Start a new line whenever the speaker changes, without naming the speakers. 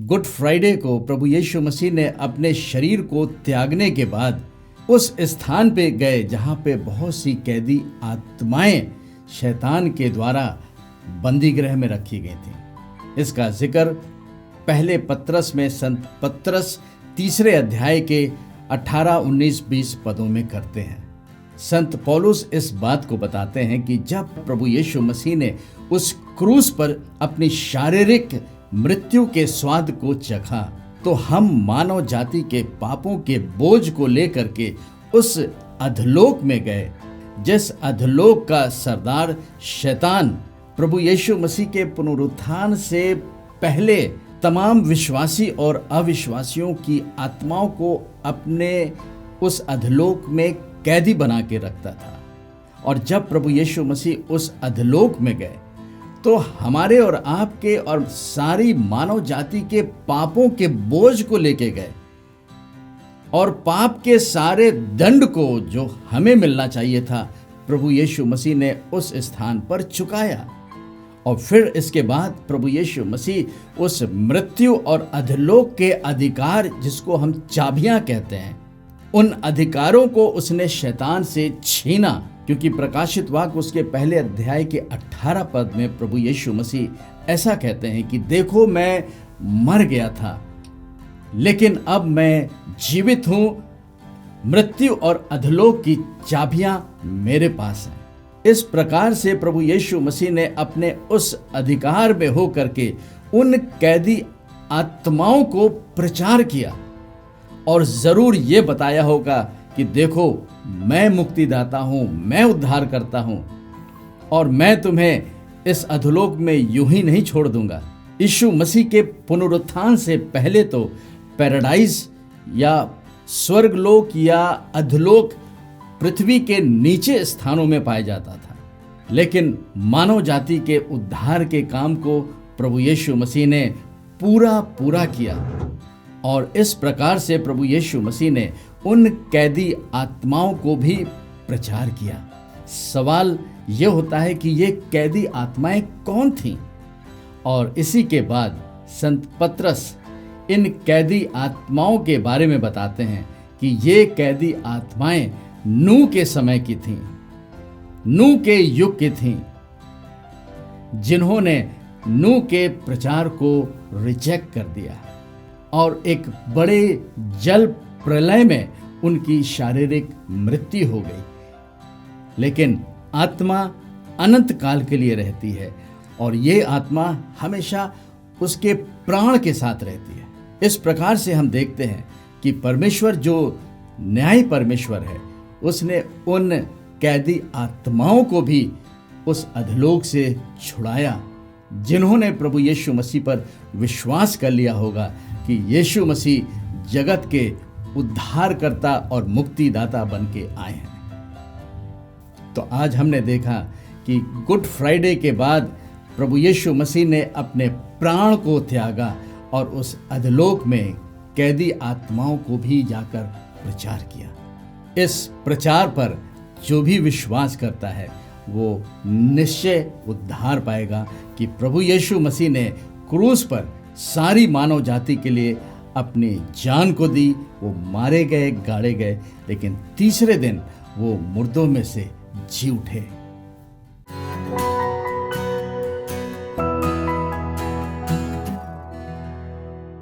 Good Friday को प्रभु यीशु मसीह ने अपने शरीर को त्यागने के बाद उस स्थान पे गए जहाँ पे बहुत सी कैदी आत्माएं शैतान के द्वारा बंदी गृह में रखी गई थी। इसका जिक्र पहले पत्रस में संत पत्रस 3 अध्याय के 18, 19, 20 पदों में करते हैं। संत पौलुस इस बात को बताते हैं कि जब प्रभु यीशु मसीह ने उस क्रूस पर अपनी शारीरिक मृत्यु के स्वाद को चखा तो हम मानव जाति के पापों के बोझ को लेकर के उस अधलोक में गए, जिस अधलोक का सरदार शैतान प्रभु यीशु मसीह के पुनरुत्थान से पहले तमाम विश्वासी और अविश्वासियों की आत्माओं को अपने उस अधलोक में कैदी बना के रखता था। और जब प्रभु यीशु मसीह उस अधलोक में गए तो हमारे और आपके और सारी मानव जाति के पापों के बोझ को लेके गए और पाप के सारे दंड को जो हमें मिलना चाहिए था प्रभु यीशु मसीह ने उस स्थान पर चुकाया। और फिर इसके बाद प्रभु यीशु मसीह उस मृत्यु और अधलोक के अधिकार, जिसको हम चाबियां कहते हैं, उन अधिकारों को उसने शैतान से छीना। क्योंकि प्रकाशित वाक्य उसके पहले अध्याय के 18 पद में प्रभु यीशु मसीह ऐसा कहते हैं कि देखो मैं मर गया था लेकिन अब मैं जीवित हूं, मृत्यु और अधलोक की चाबियां मेरे पास हैं। इस प्रकार से प्रभु यीशु मसीह ने अपने उस अधिकार में होकर के उन कैदी आत्माओं को प्रचार किया और जरूर ये बताया होगा कि देखो मैं मुक्तिदाता हूं, मैं उद्धार करता हूं और मैं तुम्हें इस अधोलोक में यूं ही नहीं छोड़ दूंगा। यीशु मसीह के पुनरुत्थान से पहले तो पैराडाइज या स्वर्गलोक या अधोलोक पृथ्वी के नीचे स्थानों में पाया जाता था, लेकिन मानव जाति के उद्धार के काम को प्रभु यीशु मसीह ने पूरा किया। और इस प्रकार से प्रभु यीशु मसीह ने उन कैदी आत्माओं को भी प्रचार किया। सवाल यह होता है कि ये कैदी आत्माएं कौन थीं? और इसी के बाद संत पत्रस इन कैदी आत्माओं के बारे में बताते हैं कि ये कैदी आत्माएं नूह के समय की थीं, नूह के युग की थीं, जिन्होंने नूह के प्रचार को रिजेक्ट कर दिया और एक बड़े जल प्रलय में उनकी शारीरिक मृत्यु हो गई। लेकिन आत्मा अनंत काल के लिए रहती है और ये आत्मा हमेशा उसके प्राण के साथ रहती है। इस प्रकार से हम देखते हैं कि परमेश्वर जो न्यायी परमेश्वर है, उसने उन कैदी आत्माओं को भी उस अधलोक से छुड़ाया, जिन्होंने प्रभु यीशु मसीह पर विश्वास कर लिया होगा कि यीशु मसीह जगत के उद्धारकर्ता और मुक्तिदाता बन के आए हैं। तो आज हमने देखा कि गुड फ्राइडे के बाद प्रभु यीशु मसीह ने अपने प्राण को त्यागा और उस अधलोक में कैदी आत्माओं को भी जाकर प्रचार किया। इस प्रचार पर जो भी विश्वास करता है वो निश्चय उद्धार पाएगा कि प्रभु यीशु मसीह ने क्रूस पर सारी मानव जाति के लिए अपनी जान को दी। वो मारे गए, गाड़े गए, लेकिन तीसरे दिन वो मुर्दों में से जी उठे।